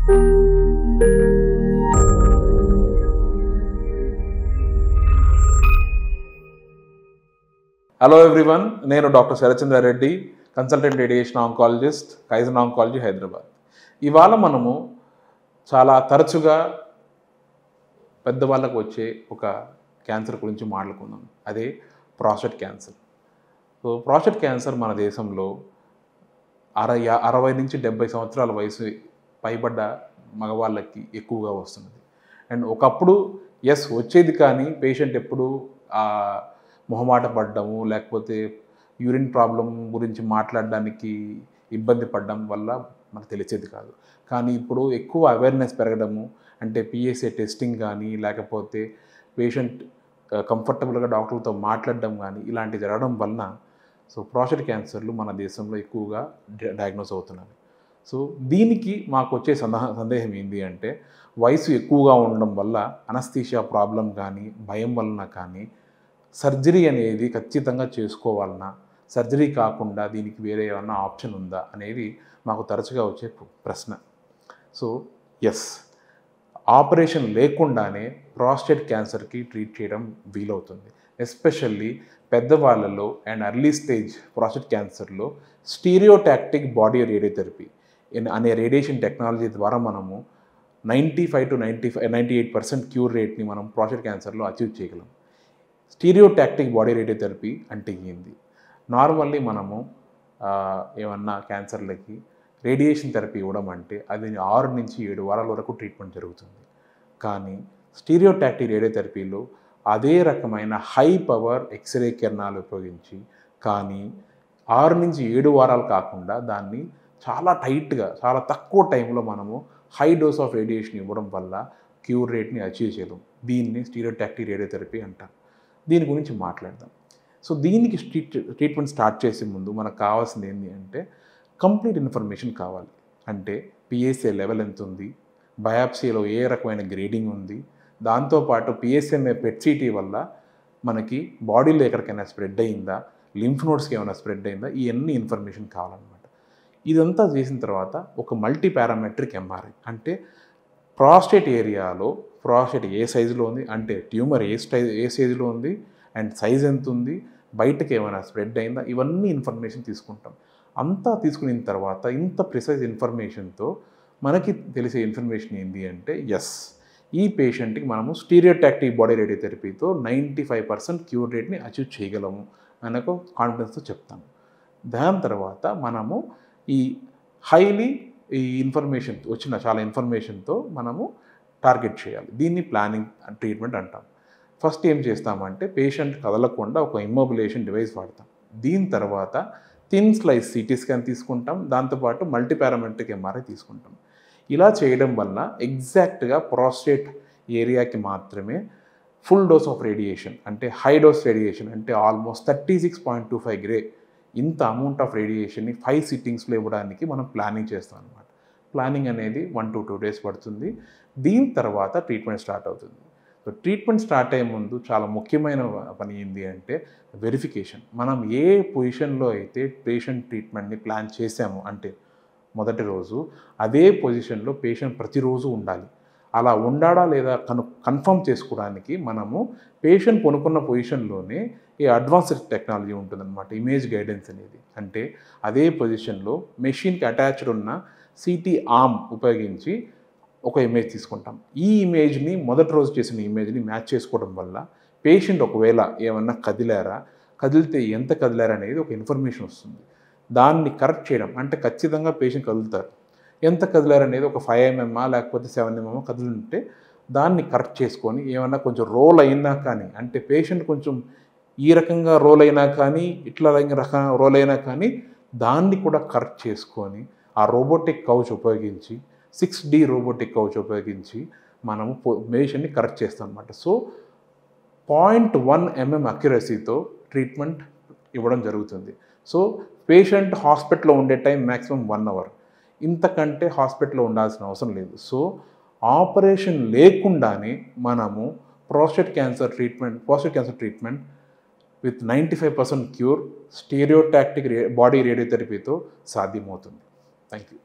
Hello everyone, నేను doctor Sarachandra Reddy, consultant radiation oncologist, kaizen oncology, Hyderabad. ఇవాళ మనము చాలా తరచుగా పెద్దవాళ్ళకు వచ్చే ఒక క్యాన్సర్ గురించి మాట్లాడుకుందాం. అదే prostate cancer. So prostate cancer మన దేశంలో 60 నుంచి 70 సంవత్సరాల వయసు పైబడ్డ మగవాళ్ళకి ఎక్కువగా వస్తున్నది. అండ్ ఒకప్పుడు వచ్చేది, కానీ పేషెంట్ ఎప్పుడు మొహమాట పడ్డము, లేకపోతే యూరిన్ ప్రాబ్లం గురించి మాట్లాడడానికి ఇబ్బంది పడడం వల్ల మనకు తెలిసేది కాదు. కానీ ఇప్పుడు ఎక్కువ అవేర్నెస్ పెరగడము, అంటే పిఎస్ఏ టెస్టింగ్ కానీ, లేకపోతే పేషెంట్ కంఫర్టబుల్గా డాక్టర్లతో మాట్లాడడం కానీ ఇలాంటివి జరగడం వలన సో ప్రాస్టేట్ క్యాన్సర్లు మన దేశంలో ఎక్కువగా డయాగ్నోస్ అవుతున్నవి. సో దీనికి మాకు వచ్చే సందేహం ఏంటి అంటే, వయసు ఎక్కువగా ఉండడం వల్ల అనస్థీషియా ప్రాబ్లం కానీ, భయం వలన కానీ సర్జరీ అనేది ఖచ్చితంగా చేసుకోవాలన్నా, సర్జరీ కాకుండా దీనికి వేరే ఏమన్నా ఆప్షన్ ఉందా అనేది మాకు తరచుగా వచ్చే ప్రశ్న. సో ఆపరేషన్ లేకుండానే ప్రాస్టేట్ క్యాన్సర్కి ట్రీట్ చేయడం వీలవుతుంది. ఎస్పెషల్లీ పెద్దవాళ్ళలో అండ్ ఎర్లీ స్టేజ్ ప్రాస్టేట్ క్యాన్సర్లో స్టీరియోటాక్టిక్ బాడీ రేడియోథెరపీ అనే రేడియేషన్ టెక్నాలజీ ద్వారా మనము 95 to 98% క్యూర్ రేట్ని మనం ప్రాస్టేట్ క్యాన్సర్లో అచీవ్ చేయగలం. స్టీరియోటాక్టిక్ బాడీ రేడియోథెరపీ అంటే ఏంది? నార్మల్లీ మనము ఏమన్నా క్యాన్సర్లకి రేడియేషన్ థెరపీ ఇవ్వడం అంటే అది 6 నుంచి 7 వారాల వరకు ట్రీట్మెంట్ జరుగుతుంది. కానీ స్టీరియోటాక్టిక్ రేడియోథెరపీలో అదే రకమైన హై పవర్ ఎక్స్రే కిరణాలు ఉపయోగించి, కానీ 6 నుంచి 7 వారాలు కాకుండా దాన్ని చాలా టైట్గా, చాలా తక్కువ టైంలో మనము హై డోస్ ఆఫ్ రేడియేషన్ ఇవ్వడం వల్ల క్యూర్ రేట్ని అచీవ్ చేయడం. దీన్ని స్టీరియోటాక్టిక్ రేడియోథెరపీ అంటారు. దీని గురించి మాట్లాడదాం. సో దీనికి ట్రీట్మెంట్ స్టార్ట్ చేసే ముందు మనకు కావాల్సింది ఏంటి అంటే కంప్లీట్ ఇన్ఫర్మేషన్ కావాలి. అంటే పిఎస్ఏ లెవెల్ ఎంత ఉంది, బయాప్సీలో ఏ రకమైన గ్రేడింగ్ ఉంది, దాంతోపాటు పిఎస్ఎంఏ పెట్సిటీ వల్ల మనకి బాడీలో ఎక్కడికైనా స్ప్రెడ్ అయిందా, లింఫ్ నోడ్స్కి ఏమైనా స్ప్రెడ్ అయిందా, ఇవన్నీ ఇన్ఫర్మేషన్ కావాలన్నమాట. ఇదంతా చేసిన తర్వాత ఒక మల్టీ పారామెట్రిక్ ఎంఆర్ఐ, అంటే ప్రాస్టేట్ ఏరియాలో ప్రాస్టేట్ ఏ సైజులో ఉంది, అంటే ట్యూమర్ ఏ సైజులో ఉంది అండ్ సైజ్ ఎంత ఉంది, బయటకి ఏమైనా స్ప్రెడ్ అయిందా, ఇవన్నీ ఇన్ఫర్మేషన్ తీసుకుంటాం. అంతా తీసుకున్న తర్వాత ఇంత ప్రిసైజ్ ఇన్ఫర్మేషన్తో మనకి తెలిసే ఇన్ఫర్మేషన్ ఏంటి అంటే ఈ పేషెంట్కి మనము స్టీరియోటాక్టిక్ బాడీ రేడియోథెరపీతో 95% క్యూర్ రేట్ని అచీవ్ చేయగలము అనే ఒక కాన్ఫిడెన్స్తో చెప్తాము. దాని తర్వాత మనము ఈ ఇన్ఫర్మేషన్ వచ్చిన చాలా ఇన్ఫర్మేషన్తో మనము టార్గెట్ చేయాలి. దీన్ని ప్లానింగ్ ట్రీట్మెంట్ అంటాం. ఫస్ట్ ఏం చేస్తామంటే పేషెంట్ కదలకుండా ఒక ఇమ్మొబిలైజేషన్ డివైస్ వాడతాం. దీని తర్వాత థిన్ స్లైస్ సిటీ స్కాన్ తీసుకుంటాం, దాంతోపాటు మల్టీ పారామెట్రిక్ ఎంఆర్ఐ తీసుకుంటాం. ఇలా చేయడం వల్ల ఎగ్జాక్ట్గా ప్రాస్టేట్ ఏరియాకి మాత్రమే ఫుల్ డోస్ ఆఫ్ రేడియేషన్, అంటే హై డోస్ రేడియేషన్, అంటే ఆల్మోస్ట్ 36.25 గ్రే ఇంత అమౌంట్ ఆఫ్ రేడియేషన్ని 5 సిట్టింగ్స్లో ఇవ్వడానికి మనం ప్లానింగ్ చేస్తాం అన్నమాట. ప్లానింగ్ అనేది 1 to 2 days పడుతుంది. దీని తర్వాత ట్రీట్మెంట్ స్టార్ట్ అవుతుంది. సో ట్రీట్మెంట్ స్టార్ట్ అయ్యే ముందు చాలా ముఖ్యమైన పని ఏంటి అంటే వెరిఫికేషన్. మనం ఏ పొజిషన్లో అయితే పేషెంట్ ట్రీట్మెంట్ని ప్లాన్ చేసామో, అంటే మొదటి రోజు అదే పొజిషన్లో పేషెంట్ ప్రతిరోజు ఉండాలి. అలా ఉండాడా లేదా కన్ఫర్మ్ చేసుకోవడానికి మనము పేషెంట్ కొనుక్కున్న పొజిషన్లోనే ఈ అడ్వాన్స్డ్ టెక్నాలజీ ఉంటుందన్నమాట, ఇమేజ్ గైడెన్స్ అనేది. అంటే అదే పొజిషన్లో మెషిన్కి అటాచ్డ్ ఉన్న సిటీ ఆర్మ్ ఉపయోగించి ఒక ఇమేజ్ తీసుకుంటాం. ఈ ఇమేజ్ని మొదటి రోజు చేసిన ఇమేజ్ని మ్యాచ్ చేసుకోవడం వల్ల పేషెంట్ ఒకవేళ ఏమన్నా కదిలితే ఎంత కదిలారా అనేది ఒక ఇన్ఫర్మేషన్ వస్తుంది. దాన్ని కరెక్ట్ చేయడం, అంటే ఖచ్చితంగా పేషెంట్ కదులుతారు, ఎంత కదిలారనేది ఒక 5 mm లేకపోతే 7 mm కదులుంటే దాన్ని కరెక్ట్ చేసుకొని ఏమన్నా కొంచెం రోల్ అయినా కానీ, అంటే పేషెంట్ కొంచెం ఈ రకంగా రోల్ అయినా కానీ, ఇట్లా రోల్ అయినా కానీ దాన్ని కూడా కరెక్ట్ చేసుకొని ఆ రోబోటిక్ కౌచ్ ఉపయోగించి 6D రోబోటిక్ కౌచ్ ఉపయోగించి మనము పేషెంట్ని కరెక్ట్ చేస్తాం అన్నమాట. సో 0.1 mm అక్యురసీతో ట్రీట్మెంట్ ఇవ్వడం జరుగుతుంది. సో పేషెంట్ హాస్పిటల్లో ఉండే టైం మ్యాక్సిమం 1 hour, ఇంతకంటే హాస్పిటల్లో ఉండాల్సిన అవసరం లేదు. సో ఆపరేషన్ లేకుండానే మనము prostate cancer treatment with 95% cure stereotactic body రేడియోథెరపీతో సాధ్యమవుతుంది. Thank you.